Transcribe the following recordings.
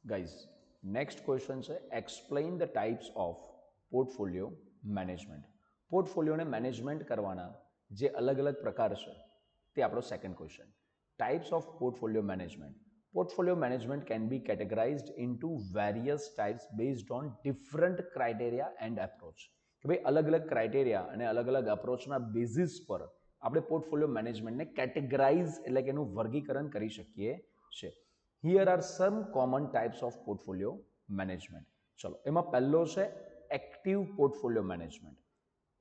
Guys next question છે explain the types of portfolio management. પોર્ટફોલિયોને management કરવાના જે અલગ અલગ પ્રકાર છે તે આપણો second question. Types of portfolio management. Portfolio management can be categorized into various types based on different criteria and approach. કે ભાઈ અલગ અલગ ક્રાઇટેરિયા અને અલગ અલગ અપ્રોચના બેઝિસ પર આપણે પોર્ટફોલિયો મેનેજમેન્ટને કેટેગરાઇઝ એટલે કે એનું વર્ગીકરણ કરી શકીએ છીએ. Here are some common types of portfolio management. ચલો એમાં પહેલો છે એક્ટિવ પોર્ટફોલિયો મેનેજમેન્ટ.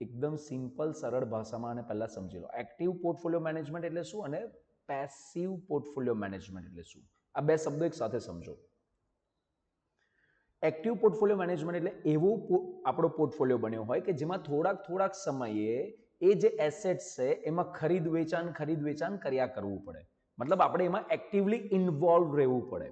એકદમ સિમ્પલ સરળ ભાષામાં અને પહેલાં સમજી લો એક્ટિવ પોર્ટફોલિયો મેનેજમેન્ટ એટલે શું અને પેસિવ પોર્ટફોલિયો મેનેજમેન્ટ એટલે શું. આ બે શબ્દો એક સાથે સમજો. એક્ટિવ પોર્ટફોલિયો મેનેજમેન્ટ એટલે એવો આપણો પોર્ટફોલિયો બન્યો હોય કે જેમાં થોડાક સમયે એ જે એસેટ્સ છે એમાં ખરીદ વેચાણ કર્યા કરવું પડે. મતલબ આપણે એમાં એક્ટિવલી ઇન્વોલ્વ રહેવું પડે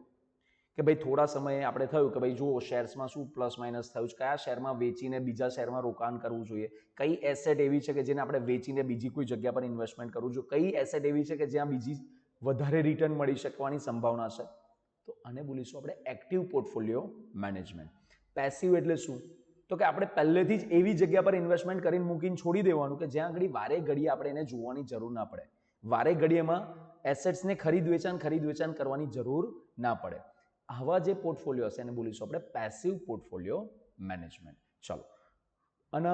કે ભાઈ થોડા સમયે આપણે થયું કે ભાઈ જુઓ શેર્સમાં શું પ્લસ માઇનસ થયું છે, કયા શેરમાં વેચીને બીજા શેરમાં રોકાણ કરવું જોઈએ, કઈ એસેટ એવી છે કે જેને આપણે વેચીને બીજી કોઈ જગ્યા પર ઇન્વેસ્ટમેન્ટ કરવું જોઈએ, કઈ એસેટ એવી છે કે જ્યાં બીજી વધારે રિટર્ન મળી શકવાની સંભાવના છે. તો આને બોલીશું આપણે એક્ટિવ પોર્ટફોલિયો મેનેજમેન્ટ. પેસિવ એટલે શું? તો કે આપણે પહેલેથી જ એવી જગ્યા પર ઇન્વેસ્ટમેન્ટ કરીને મૂકીને છોડી દેવાનું કે જ્યાં આગળ વારે ઘડીએ આપણે એને જોવાની જરૂર ના પડે. વારે ઘડીએ એમાં એસેટ્સને ખરીદ વેચાણ કરવાની જરૂર ના પડે. આવા જે પોર્ટફોલિયો હશે એને બોલીશું આપણે પેસિવ પોર્ટફોલિયો મેનેજમેન્ટ. ચલો અને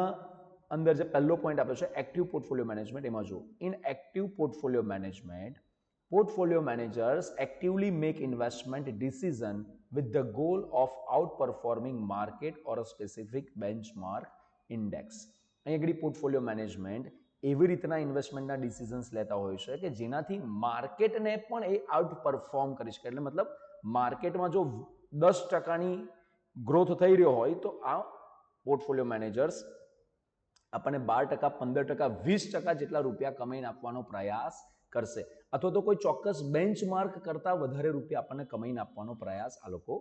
અંદર જે પહેલો પોઈન્ટ આપ્યો છે એક્ટિવ પોર્ટફોલિયો મેનેજમેન્ટ, એમાં જુઓ in active portfolio management portfolio managers actively make investment decision with the goal of outperforming market or a specific benchmark index. અહીં આગળ પોર્ટફોલિયો મેનેજમેન્ટ એવી રીતના ઇન્વેસ્ટમેન્ટના ડિસિઝન્સ લેતા હોય છે કે જેનાથી માર્કેટને પણ એ આઉટ પરફોર્મ કરી શકે. એટલે મતલબ માર્કેટમાં જો 10%ની ગ્રોથ થઈ રહ્યો હોય તો આ પોર્ટફોલિયો મેનેજર્સ આપણને 12%, 15%, 20% જેટલા રૂપિયા કમાઈને આપવાનો પ્રયાસ કરશે અથવા તો કોઈ ચોક્કસ બેન્ચમાર્ક કરતાં વધારે રૂપિયા આપણને કમાઈને આપવાનો પ્રયાસ આ લોકો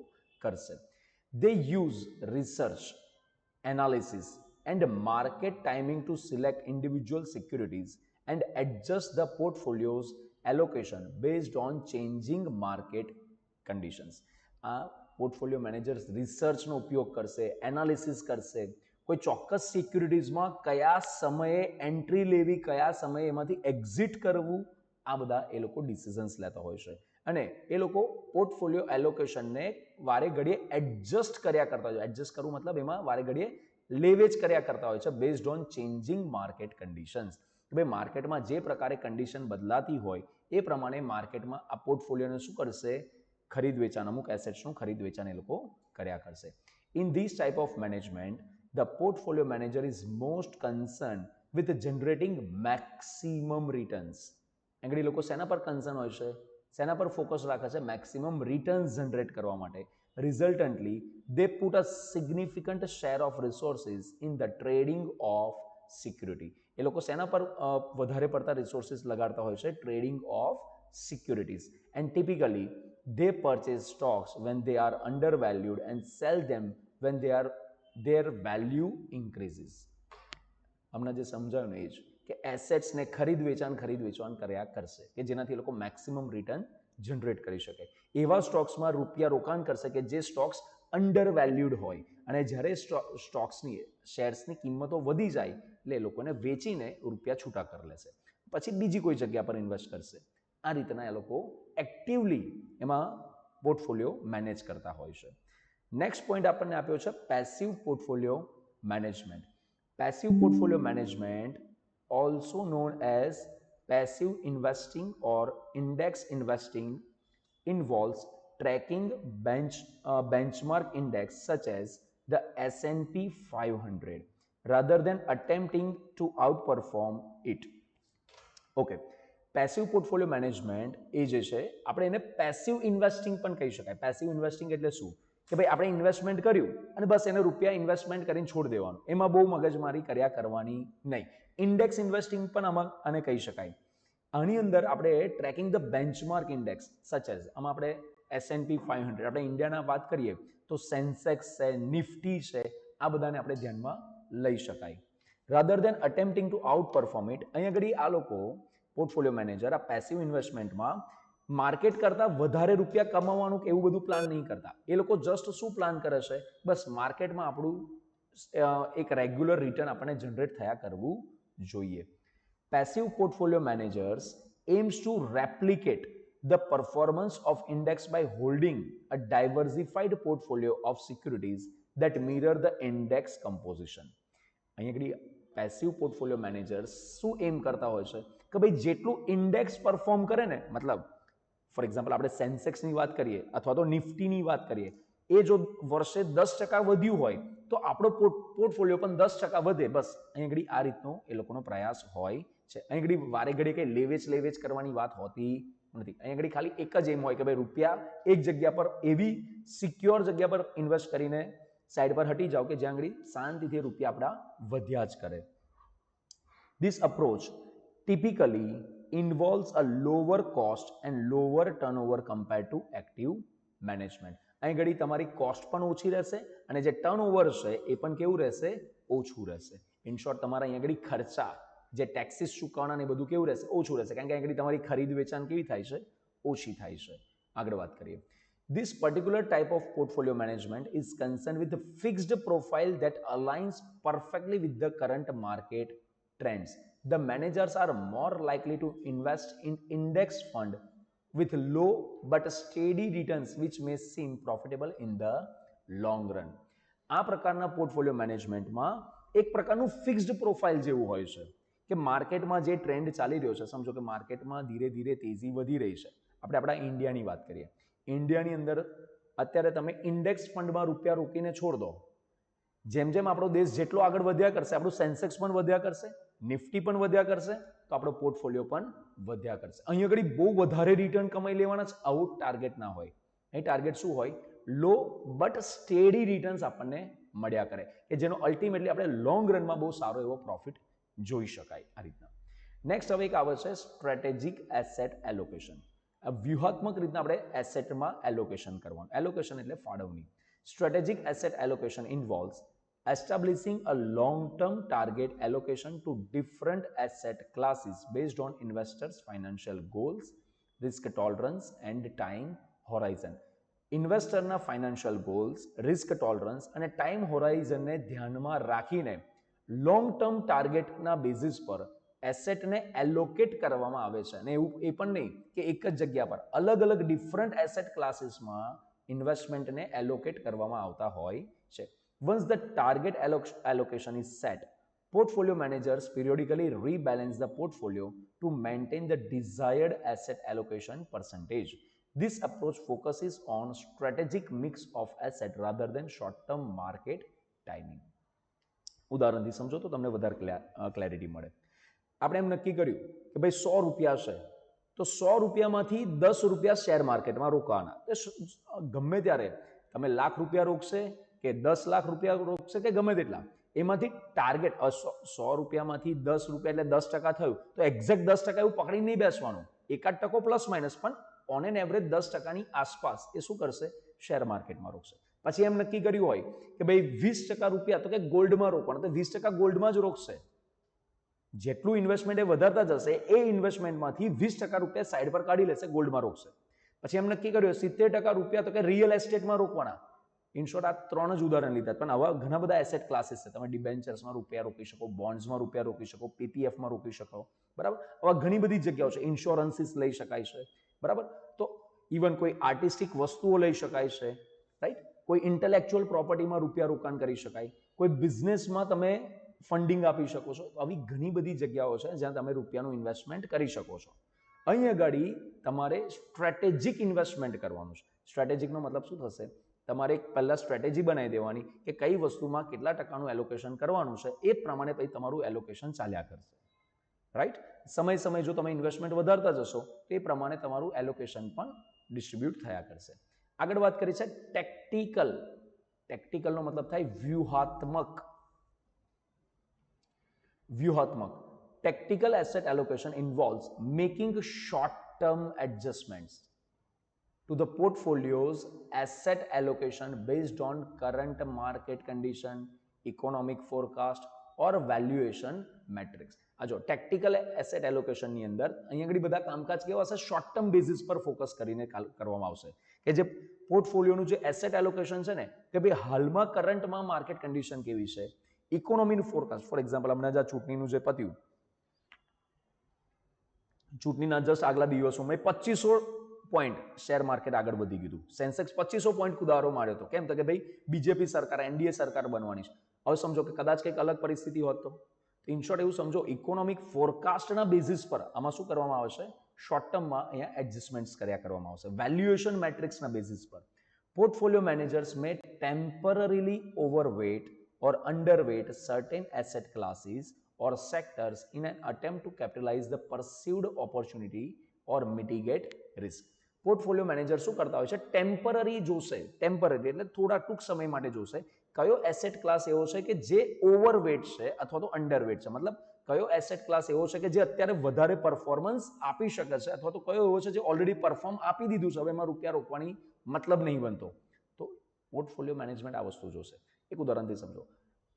કરશે. They use research, analysis and market timing to select individual securities and adjust the portfolio's allocation based on changing market conditions. આ પોર્ટફોલિયો મેનેજર્સ રિસર્ચનો ઉપયોગ કરશે, એનાલિસિસ કરશે, કોઈ ચોક્કસ સિક્યુરિટીઝમાં કયા સમયે એન્ટ્રી લેવી, કયા સમયે એમાંથી એક્ઝિટ કરવું, આ બધા એ લોકો ડિસિઝન્સ લેતા હોય છે અને એ લોકો પોર્ટફોલિયો એલોકેશનને વારે ઘડીએ એડજસ્ટ કર્યા કરતા હોય છે. એડજસ્ટ કરવું મતલબ એમાં વારે ઘડીએ લેવેજ કર્યા કરતા હોય છે based on changing market conditions. કે ભાઈ માર્કેટમાં જે પ્રકારે કન્ડિશન બદલાતી હોય એ પ્રમાણે માર્કેટમાં આ પોર્ટફોલિયોને શું કરશે, ખરીદ વેચાણ, અમુક એસેટ્સનું ખરીદ વેચાણ એ લોકો કર્યા કરશે. In this type of management the portfolio manager is most concerned with generating maximum returns. આગળ લોકો શેના પર કન્સર્ન હોય છે, શેના પર ફોકસ રાખે છે, મેક્સિમમ રિટર્ન્સ જનરેટ કરવા માટે. રિઝલ્ટન્ટલી they put a significant share of resources in the trading of security. એ લોકો શેના પર વધારે પડતા રિસોર્સિસ લગાડતા હોય છે, trading of securities. And typically they purchase stocks when they are undervalued and sell them when their value increases. હમણાં જે સમજાયું ને એ જ કે એસેટ્સને ખરીદ વેચાણ કર્યા કરશે કે જેનાથી લોકો મેક્સિમમ રિટર્ન જનરેટ કરી શકે. એવા સ્ટોક્સમાં રૂપિયા રોકાણ કરશે કે જે સ્ટોક્સ અંડર વેલ્યુડ હોય અને જ્યારે સ્ટોક્સની શેર્સની કિંમતો વધી જાય એટલે એ લોકોને વેચીને રૂપિયા છૂટા કરી લેશે, પછી બીજી કોઈ જગ્યા પર ઇન્વેસ્ટ કરશે. આ રીતના એ લોકો એક્ટિવલી એમાં પોર્ટફોલિયો મેનેજ કરતા હોય છે. નેક્સ્ટ પોઈન્ટ આપણને આપ્યો છે passive portfolio management. Passive portfolio management also known as passive investing or index investing involves tracking benchmark index such as the S&P 500 rather than attempting to outperform it. Okay. Passive portfolio management એ જે છે આપણે એને passive investing પણ કહી શકાય. Passive investing એટલે શું કે ભાઈ આપણે ઇન્વેસ્ટમેન્ટ કર્યું અને બસ એને રૂપિયા ઇન્વેસ્ટમેન્ટ કરીને છોડી દેવાનું, એમાં બહુ મગજમારી કર્યા કરવાની નહીં. ઇન્ડેક્સ ઇન્વેસ્ટિંગ પણ આને કહી શકાય. આની અંદર આપણે tracking the benchmark index such as આમાં આપણે S&P 500 આપણે ઇન્ડિયાના વાત કરીએ તો સેન્સેક્સ છે, નિફ્ટી છે, આ બધાને આપણે ધ્યાનમાં લઈ શકાય. Rather than attempting to outperform it. અહીંયા આગળ આ લોકો પોર્ટફોલિયો મેનેજર આ પેસિવ ઇન્વેસ્ટમેન્ટમાં માર્કેટ કરતાં વધારે રૂપિયા કમાવાનું કે એવું બધું પ્લાન નહીં કરતા. એ લોકો જસ્ટ શું પ્લાન કરે છે, બસ માર્કેટમાં આપણું એક રેગ્યુલર રિટર્ન આપણને જનરેટ થયા કરવું જોઈએ. Passive portfolio managers aims to replicate the performance of index by holding a diversified portfolio of securities that mirror the index composition. અહીં આગળ પેસિવ પોર્ટફોલિયો મેનેજર્સ શું એમ કરતા હોય છે કે ભાઈ જેટલું ઇન્ડેક્સ પરફોર્મ કરે ને, મતલબ ફોર એક્ઝામ્પલ આપણે સેન્સેક્સની વાત કરીએ અથવા તો નિફ્ટીની વાત કરીએ, એ જો વર્ષે 10% વધ્યું હોય તો આપણો પોર્ટફોલિયો પણ 10% વધે. બસ અહીં આગળ આ રીતનો એ લોકોનો પ્રયાસ હોય છે. અહીં આગળ વારે ઘડીએ કંઈ લેવેચ કરવાની વાત હોતી નથી. અહીં આગળ ખાલી એક જ એમ હોય કે ભાઈ રૂપિયા એક જગ્યા પર એવી સિક્યોર જગ્યા પર ઇન્વેસ્ટ કરીને સાઈડ પર હટી જાઓ કે જ્યાં આગળ શાંતિથી રૂપિયા આપણા વધ્યા જ કરે. This approach typically involves a lower cost and lower turnover compared to active management. અહીં ઘડી તમારી કોસ્ટ પણ ઓછી રહેશે અને જે ટર્નઓવર છે એ પણ કેવું રહેશે, ઓછું રહેશે. ઇન શોર્ટ તમારા અહીં આગળ ખર્ચા જે ટેક્સીસ ચૂકવવાના ને બધું કેવું રહેશે, ઓછું રહેશે, કારણ કે અહીં આગળ તમારી ખરીદ વેચાણ કેવી થાય છે, ઓછી થાય છે. આગળ વાત કરીએ. This particular type of portfolio management is concerned with a fixed profile that aligns perfectly with the current market trends. The managers are more likely to invest in index fund with low but steady returns which may seem profitable in the long run. આ પ્રકારના portfolio મેનેજમેન્ટમાં એક પ્રકારનું fixed profile જેવું હોય છે કે માર્કેટમાં જે ટ્રેન્ડ ચાલી રહ્યો છે, સમજો કે માર્કેટમાં ધીરે ધીરે તેજી વધી રહી છે. આપણે આપણા ઇન્ડિયાની વાત કરીએ. ઇન્ડિયાની અંદર અત્યારે તમે ઇન્ડેક્સ ફંડમાં રૂપિયા રોકીને છોડ દો, જેમ જેમ આપણો દેશ જેટલો આગળ વધ્યા કરશે, આપણું સેન્સેક્સ પણ વધ્યા કરશે, નિફ્ટી પણ વધ્યા કરશે, તો આપણો પોર્ટફોલિયો પણ વધ્યા કરશે. અહીં આગળ બહુ વધારે રિટર્ન કમાઈ લેવાના જ, આવું ટાર્ગેટ ના હોય. અહીં ટાર્ગેટ શું હોય, લો બટ સ્ટેડી રિટર્ન્સ આપણને મળ્યા કરે કે જેનો અલ્ટિમેટલી આપણે લોંગ રનમાં બહુ સારો એવો પ્રોફિટ જોઈ શકાય. આ રીતના નેક્સ્ટ હવે એક આવે છે સ્ટ્રેટેજિક એસેટ એલોકેશન. વ્યૂહાત્મક રીતના આપણે એસેટમાં એલોકેશન કરવાનું. એલોકેશન એટલે ફાળવણી. Strategic asset allocation ઇન્વોલ્વ્સ establishing a long-term target allocation to different asset classes based on investors' financial goals, risk tolerance and time horizon. ઇન્વેસ્ટરના ફાઇનાન્શિયલ ગોલ્સ, રિસ્ક ટોલરન્સ અને time હોરાઇઝનને ધ્યાનમાં રાખીને લોંગ ટર્મ ટાર્ગેટના બેઝિસ પર એસેટને allocate કરવામાં આવે છે. અને એવું એ પણ નહીં કે એક જ જગ્યા પર અલગ અલગ ડિફરન્ટ એસેટ ક્લાસીસમાં ઇન્વેસ્ટમેન્ટને એલોકેટ કરવામાં આવતા હોય છે. Once the target allocation is set, portfolio managers periodically rebalance the portfolio to maintain the desired asset allocation percentage. This approach focuses on strategic mix of asset rather than short-term market timing. ઉદાહરણથી સમજો તો તમને વધારે clarity મળે. આપણે એમ નક્કી કર્યું કે ભાઈ 100 રૂપિયા છે તો 100 રૂપિયામાંથી 10 રૂપિયા શેર માર્કેટમાં રોકવાના. ગમે ત્યારે તમે લાખ રૂપિયા રોકશે કે 10 લાખ રૂપિયા રોકશે કે ગમે તેટલા, એમાંથી ટાર્ગેટ 100 રૂપિયામાંથી 10 રૂપિયા એટલે 10% થયું તો એક્ઝેક્ટ 10% એવું પકડી નહીં બેસવાનું. એકાદ ટકો પ્લસ માઇનસ, પણ ઓન એન એવરેજ 10%ની આસપાસ એ શું કરશે, શેર માર્કેટમાં રોકશે. પછી એમ નક્કી કર્યું હોય કે ભાઈ 20% રૂપિયા તો કે ગોલ્ડમાં રોકવાનું, તો 20% ગોલ્ડમાં જ રોકશે. જેટલું ઇન્વેસ્ટમેન્ટ એ વધારતા જશે એ ઇન્વેસ્ટમેન્ટમાંથી 20% રૂપિયા સાઈડ પર કાઢી લેશે, ગોલ્ડમાં રોકશે. પછી એમ નક્કી કર્યું 70% રૂપિયા તો કે રિયલ એસ્ટેટમાં રોકવાના. ઇન શોર્ટ આ 3 જ ઉદાહરણ લીધા, પણ આવા ઘણા બધા એસેટ ક્લાસીસ છે. તમે ડિબેન્ચર્સમાં રૂપિયા રોકી શકો, બોન્ડ્સમાં રૂપિયા રોકી શકો, પીપીએફમાં રોકી શકો, બરાબર. આવા ઘણી બધી જગ્યાઓ છે. ઇન્સ્યોરન્સીસ લઈ શકાય છે, બરાબર. તો ઇવન કોઈ આર્ટિસ્ટિક વસ્તુઓ લઈ શકાય છે, રાઈટ. કોઈ ઇન્ટેલેક્ચ્યુઅલ પ્રોપર્ટીમાં રૂપિયા રોકાણ કરી શકાય, કોઈ બિઝનેસમાં તમે ફંડિંગ આપી શકો છો. આવી ઘણી બધી જગ્યાઓ છે જ્યાં તમે રૂપિયાનું ઇન્વેસ્ટમેન્ટ કરી શકો છો. અહીં આગળ તમારે સ્ટ્રેટેજિક ઇન્વેસ્ટમેન્ટ કરવાનું છે. સ્ટ્રેટેજિકનો મતલબ શું થશે, તમારે એક પહેલાં સ્ટ્રેટેજી બનાવી દેવાની કે કઈ વસ્તુમાં કેટલા ટકાનું એલોકેશન કરવાનું છે, એ પ્રમાણે પછી તમારું એલોકેશન ચાલ્યા કરશે, રાઈટ. સમય સમય જો તમે ઇન્વેસ્ટમેન્ટ વધારતા જશો તે પ્રમાણે તમારું એલોકેશન પણ ડિસ્ટ્રીબ્યુટ થયા કરશે. આગળ વાત કરી છે ટેક્ટિકલ. ટેક્ટિકલનો મતલબ થાય વ્યૂહાત્મક. વ્યૂહાત્મક. Tactical asset allocation involves making short-term adjustments to the portfolio's asset allocation based on current market condition, economic forecast or valuation metrics. આ જો ટેક્ટિકલ એસેટ એલોકેશનની અંદર અહીંયા આગળ બધા કામકાજ કેવા હશે, શોર્ટ ટર્મ બેઝિસ પર ફોકસ કરીને કરવામાં આવશે કે જે પોર્ટફોલિયોનું જે એસેટ એલોકેશન છે ને કે ભાઈ હાલમાં કરંટમાં માર્કેટ કન્ડિશન કેવી છે, ઇકોનોમીનું ફોરકાસ્ટ. ફોર એક્ઝામ્પલ હમણાં જ આ ચૂંટણીનું જે પત્યું, ચૂંટણીના જસ્ટ આગલા દિવસોમાં 2500 પોઈન્ટ શેર માર્કેટ આગળ વધી ગયું, સેન્સેક્સ 2500 પોઈન્ટ કુદારો માર્યો હતો. કેમ તો કે ભાઈ બીજેપી સરકાર, એનડીએ સરકાર બનવાની છે. હવે સમજો કે કદાચ કંઈક અલગ પરિસ્થિતિ હોત તો ઇન શોર્ટ એવું સમજો, ઇકોનોમિક ફોરકાસ્ટના બેઝિસ પર આમાં શું કરવામાં આવશે, શોર્ટ ટર્મમાં અહીંયા એડજસ્ટમેન્ટ્સ કર્યા કરવામાં આવશે. વેલ્યુએશન મેટ્રિક્સના બેઝિસ પર portfolio managers may temporarily overweight or underweight certain asset classes or sectors in an attempt to capitalize the perceived opportunity or mitigate risk. Portfolio manager શું કરતા હોય છે, ટેમ્પરરી જોશે, ટેમ્પરરી એટલે થોડા ટૂંક સમય માટે જોશે કયો એસેટ ક્લાસ એવો છે કે જે ઓવરવેટ છે અથવા તો અંડરવેટ છે. મતલબ કયો એસેટ ક્લાસ એવો છે કે જે અત્યારે વધારે પરફોર્મન્સ આપી શકે છે અથવા તો કયો એવો છે જે ઓલરેડી પરફોર્મ આપી દીધું છે, હવે એમાં રૂપિયા રોકવાની મતલબ નહીં બનતો. તો પોર્ટફોલિયો મેનેજમેન્ટ આ વસ્તુ જોશે. એક ઉદાહરણથી સમજો,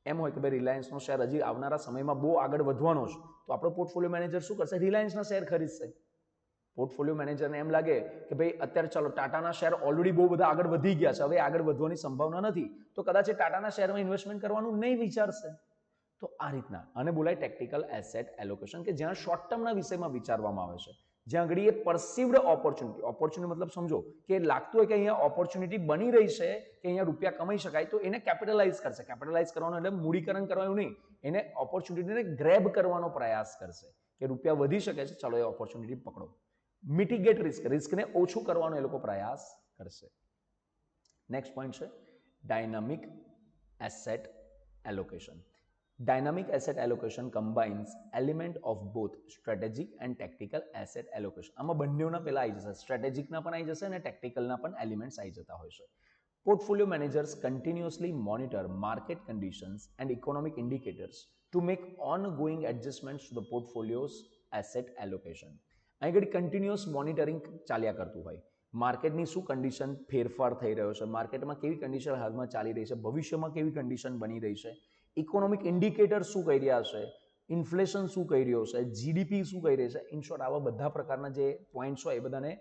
એમ હોય કે ભાઈ રિલાયન્સનો શેર હજી આવનારા સમયમાં બહુ આગળ વધવાનો છે, તો આપણો પોર્ટફોલિયો મેનેજર શું કરશે, રિલાયન્સના શેર ખરીદશે. પોર્ટફોલિયો મેનેજરને એમ લાગે કે ભાઈ અત્યારે ચાલો ટાટાના શેર ઓલરેડી બહુ બધા આગળ વધી ગયા છે, હવે આગળ વધવાની સંભાવના નથી, તો કદાચ એ ટાટાના શેરમાં ઇન્વેસ્ટમેન્ટ કરવાનું નહીં વિચારશે. તો આ રીતના આને બોલાય ટેક્ટિકલ એસેટ એલોકેશન, કે જ્યાં શોર્ટ ટર્મના વિષયમાં વિચારવામાં આવે છે, જ્યાં આગળ એ પરસીવ્ડ ઓપોર્ચ્યુનિટી મતલબ સમજો કે લાગતું હોય કે અહીંયા ઓપોર્ચ્યુનિટી બની રહી છે કે અહીંયા રૂપિયા કમાઈ શકાય, તો એને કેપિટલાઇઝ કરશે. કેપિટલાઇઝ કરવાનો એટલે મૂડીકરણ કરવાનું નહીં, એને ઓપોર્ચ્યુનિટીને ગ્રેબ કરવાનો પ્રયાસ કરશે કે રૂપિયા વધી શકે છે, ચાલો એ ઓપોર્ચ્યુનિટી પકડો. મિટિગેટ રિસ્ક, રિસ્કને ઓછું કરવાનો એ લોકો પ્રયાસ કરશે. નેક્સ્ટ પોઈન્ટ છે dynamic asset allocation. Dynamic asset allocation combines element of both strategic and tactical asset allocation. આમાં બંનેના પહેલા આવી જશે, સ્ટ્રેટેજિકના પણ આવી જશે અને ટેક્ટિકલના પણ એલિમેન્ટ્સ આવી જતા હોય છે. Portfolio managers continuously monitor market conditions and economic indicators to make ongoing adjustments to the portfolio's asset allocation. અહીં આગળ કન્ટિન્યુઅસ મોનિટરિંગ ચાલ્યા કરતું હોય, માર્કેટની શું કન્ડિશન ફેરફાર થઈ રહ્યો છે, માર્કેટમાં કેવી કન્ડિશન હાલમાં ચાલી રહી છે, ભવિષ્યમાં કેવી કન્ડિશન બની રહી છે, ઇકોનોમિક ઇન્ડિકેટર શું કહી રહ્યા છે, ઇન્ફ્લેશન શું કહી રહ્યો છે, જીડીપી શું કહી રહી છે. ઇન શોર્ટ આવા બધા પ્રકારના જે પોઈન્ટ્સ હોય એ બધાને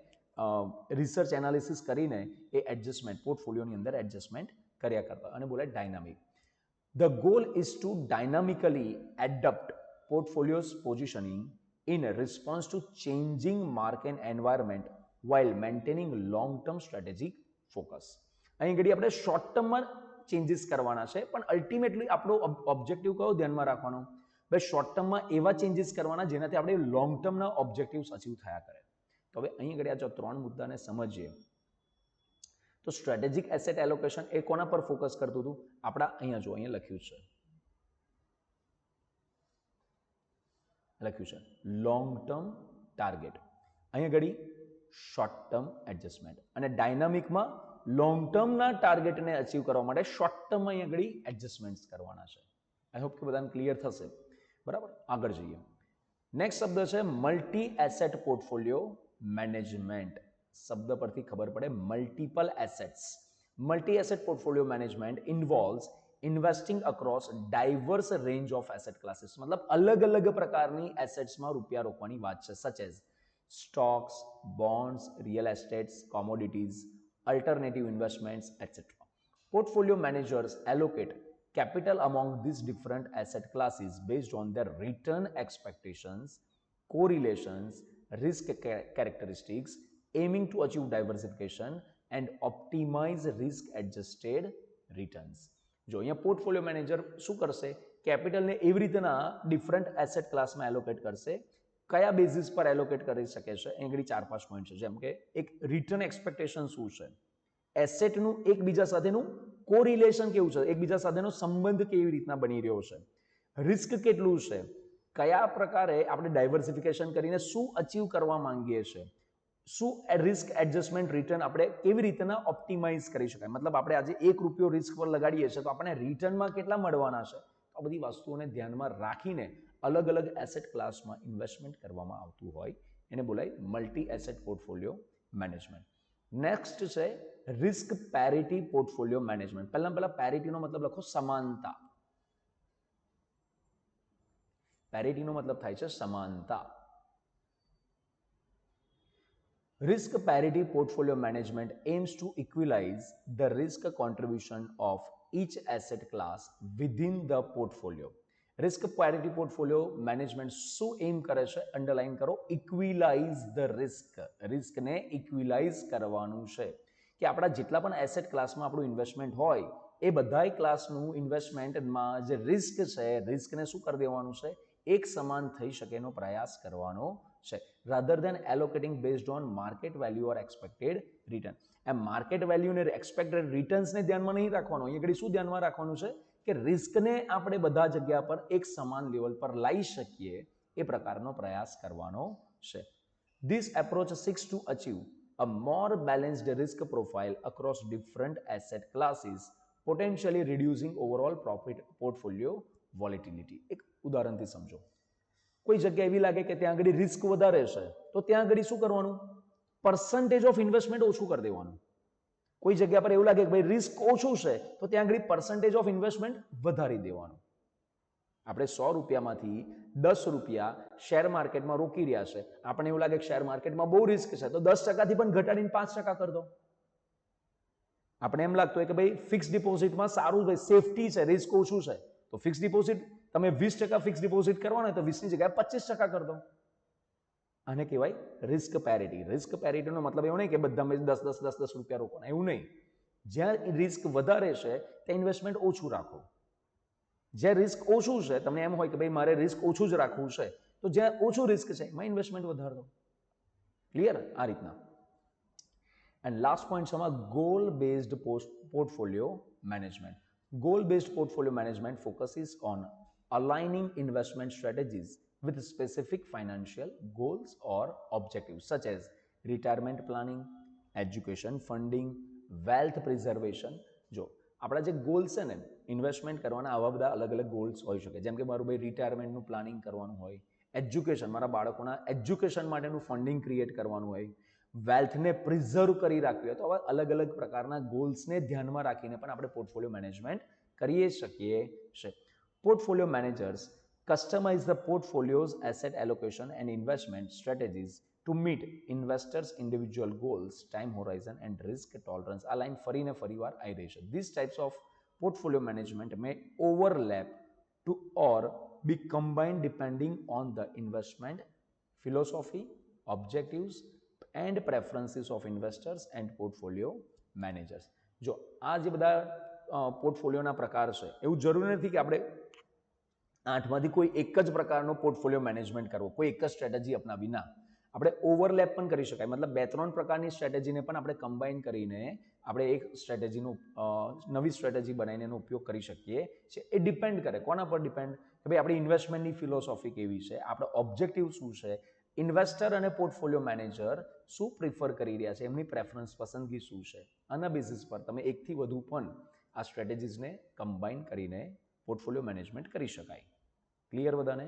રિસર્ચ એનાલિસિસ કરીને એ એડજસ્ટમેન્ટ પોર્ટફોલિયોની અંદર એડજસ્ટમેન્ટ કર્યા કરતા અને બોલાય dynamic. The goal is to dynamically adapt portfolio's positioning in response to changing market environment while maintaining long term strategic focus. અહીં ઘડી આપણે શોર્ટ ટર્મમાં ચેન્જીસ કરવાના છે, પણ અલ્ટિમેટલી આપણો ઓબ્જેક્ટિવ કયો ધ્યાનમાં રાખવાનો, ભાઈ શોર્ટ ટર્મમાં એવા ચેન્જીસ કરવાના જેનાથી આપણે લોંગ ટર્મના ઓબ્જેક્ટિવ્સ અચીવ થયા કરે. તો હવે અહીં ઘડી આ જો ત્રણ મુદ્દાને સમજીએ તો સ્ટ્રેટેજિક એસેટ એલોકેશન એ કોના પર ફોકસ કરતું હતું, આપણા અહીંયા જો અહીંયા લખ્યું છે લોંગ ટર્મ ટાર્ગેટ, અહીંયા ઘડી શોર્ટ ટર્મ એડજસ્ટમેન્ટ, અને ડાયનામિકમાં લોંગ ટર્મના ટાર્ગેટને અચીવ કરવા માટે શોર્ટ ટર્મમાં અહીંયા આગળ એડજસ્ટમેન્ટ્સ કરવાના છે. આઈ હોપ કે બધાને ક્લિયર થશે. બરાબર, આગળ જઈએ. નેક્સ્ટ શબ્દ છે મલ્ટી એસેટ પોર્ટફોલિયો મેનેજમેન્ટ. શબ્દ પરથી ખબર પડે multiple assets. Multi asset portfolio management involves investing across diverse range of asset classes. મતલબ અલગ અલગ પ્રકારની એસેટ્સમાં રૂપિયા રોકવાની વાત છે, such as stocks, bonds, real estates, commodities, alternative investments, etc. Portfolio managers allocate capital among these different asset classes based on their return expectations, correlations, risk characteristics, aiming to achieve diversification and optimize risk-adjusted returns. જો અહીંયા portfolio manager શું કરશે, કેપિટલને એવી રીતના different asset ક્લાસમાં allocate કરશે, કયા basis પર એલોકેટ કરી શકે છે. અહીં 4-5 પોઈન્ટ છે, જેમ કે એક રિટર્ન એક્સપેક્ટેશન શું છે, એસેટનું એકબીજા સાથેનું કોરિલેશન કેવું છે, એકબીજા સાથેનો સંબંધ કેવી રીતના બની રહ્યો છે, રિસ્ક કેટલું છે, કયા પ્રકારે આપણે ડાયવર્સિફિકેશન કરીને શું અચીવ કરવા માંગીએ છીએ, શું રિસ્ક એડજસ્ટમેન્ટ રિટર્ન આપણે કેવી રીતના ઓપ્ટિમાઇઝ કરી શકાય. મતલબ આપણે આજે ₹1 રિસ્ક પર લગાડીએ છીએ તો આપણને રિટર્નમાં કેટલા મળવાના છે. આ બધી વસ્તુઓને ધ્યાનમાં રાખીને અલગ અલગ એસેટ ક્લાસમાં ઇન્વેસ્ટમેન્ટ કરવામાં આવતું હોય એને બોલાય multi asset portfolio management. Next છે રિસ્ક પેરિટી પોર્ટફોલિયો મેનેજમેન્ટ. પહેલા પેરિટીનો મતલબ લખો સમાનતા. પેરિટીનો મતલબ થાય છે સમાનતા. Risk parity portfolio management aims to equalize the risk contribution of each asset class within the portfolio. Risk parity portfolio management શું એમ કરે છે? અંડરલાઈન કરો, ઇક્વિલાઇઝ ધ રિસ્ક. રિસ્કને ઇક્વિલાઇઝ કરવાનું છે કે આપણા જેટલા પણ એસેટ ક્લાસમાં આપણું ઇન્વેસ્ટમેન્ટ હોય એ બધાય ક્લાસનું ઇન્વેસ્ટમેન્ટમાં જે રિસ્ક છે, રિસ્કને શું કરી દેવાનું છે? એક સમાન થઈ શકે એનો પ્રયાસ કરવાનો છે. Rather than allocating based on market value or expected return. એમ માર્કેટ વેલ્યુ ને એક્સપેક્ટેડ રિટર્ન્સને ધ્યાનમાં નહીં રાખવાનું. અહીં આગળ શું ધ્યાનમાં રાખવાનું છે કે રિસ્કને આપણે બધા જગ્યા પર એક સમાન લેવલ પર લાવી શકીએ એ પ્રકારનો પ્રયાસ કરવાનો છે. This approach seeks to achieve a more balanced risk profile across different asset classes, potentially reducing overall profit portfolio volatility. એક ઉદાહરણથી સમજો. કોઈ જગ્યા એવી લાગે કે ત્યાં આગળ રિસ્ક વધારે છે તો ત્યાં આગળ શું કરવાનું? પર્સન્ટેજ ઓફ ઇન્વેસ્ટમેન્ટ ઓછું કરી દેવાનું. કોઈ જગ્યા પર એવું લાગે કે ભાઈ રિસ્ક ઓછું છે તો ત્યાં આગળ પર્સન્ટેજ ઓફ ઇન્વેસ્ટમેન્ટ વધારી દેવાનું. આપણે 100 રૂપિયામાંથી 10 રૂપિયા શેર માર્કેટમાં રોકી રહ્યા છે, આપણે એવું લાગે કે શેર માર્કેટમાં બહુ રિસ્ક છે તો 10%થી પણ ઘટાડીને 5% કરી દો. આપણે એમ લાગતું હોય કે ભાઈ ફિક્સ ડિપોઝિટમાં સારું ભાઈ સેફટી છે, રિસ્ક ઓછું છે તો ફિક્સ ડિપોઝિટ તમે 20% ફિક્સ ડિપોઝિટ કરવાનો તો 20 ની જગ્યાએ 25% કરી દો. આને કહેવાય રિસ્ક પેરિટી. રિસ્ક પેરિટીનો મતલબ એવો નહીં કે બધામાં 10 રૂપિયા રોકવાના, એવું નહીં. જ્યાં રિસ્ક વધારે છે ત્યાં ઇન્વેસ્ટમેન્ટ ઓછું રાખો. જ્યાં રિસ્ક ઓછું છે, તમને એમ હોય કે ભાઈ મારે રિસ્ક ઓછું જ રાખવું છે તો જ્યાં ઓછું રિસ્ક છે એમાં ઇન્વેસ્ટમેન્ટ વધાર દો. ક્લિયર? આ રીતના. એન્ડ લાસ્ટ પોઈન્ટ છે goal based portfolio management. Goal based portfolio management focuses on aligning investment strategies with specific financial goals or objectives such as retirement planning, education funding, wealth preservation. જો આપણા જે goals છે ને investment કરવાના આવા બધા અલગ અલગ ગોલ્સ હોઈ શકે. જેમ કે મારું ભાઈ રિટાયરમેન્ટનું પ્લાનિંગ કરવાનું હોય, એજ્યુકેશન મારા બાળકોના એજ્યુકેશન માટેનું ફંડિંગ ક્રિએટ કરવાનું હોય, વેલ્થને પ્રિઝર્વ કરી રાખવી હોય તો આવા અલગ અલગ પ્રકારના ગોલ્સને ધ્યાનમાં રાખીને પણ આપણે પોર્ટફોલિયો મેનેજમેન્ટ કરી શકીએ છીએ. Portfolio managers customize the portfolio's asset allocation and investment strategies to meet investors individual goals, time horizon and risk tolerance. આ લાઈન ફરીને ફરીવાર આવી રહી છે. This types of portfolio management may overlap too or be combined depending on the investment philosophy, objectives and preferences of investors and portfolio managers. જો આ જે બધા પોર્ટફોલિયોના પ્રકાર છે એવું જરૂરી નથી કે આપણે 8માંથી કોઈ એક જ પ્રકારનો પોર્ટફોલિયો મેનેજમેન્ટ કરવો, કોઈ એક જ સ્ટ્રેટેજી અપનાવી. ના, આપણે ઓવરલેપ પણ કરી શકાય. મતલબ 2-3 પ્રકારની સ્ટ્રેટેજીને પણ આપણે કમ્બાઈન કરીને આપણે એક સ્ટ્રેટેજીનું નવી સ્ટ્રેટેજી બનાવીને એનો ઉપયોગ કરી શકીએ છીએ. એ ડિપેન્ડ કરે કોના પર ડિપેન્ડ કે ભાઈ આપણી ઇન્વેસ્ટમેન્ટની ફિલોસોફી કેવી છે, આપણો ઓબ્જેક્ટિવ શું છે, ઇન્વેસ્ટર અને પોર્ટફોલિયો મેનેજર શું પ્રિફર કરી રહ્યા છે, એમની પ્રેફરન્સ પસંદગી શું છે. આના બેસિસ પર તમે એકથી વધુ પણ આ સ્ટ્રેટેજીસને કમ્બાઈન કરીને પોર્ટફોલિયો મેનેજમેન્ટ કરી શકાય. ક્લિયર બધાને?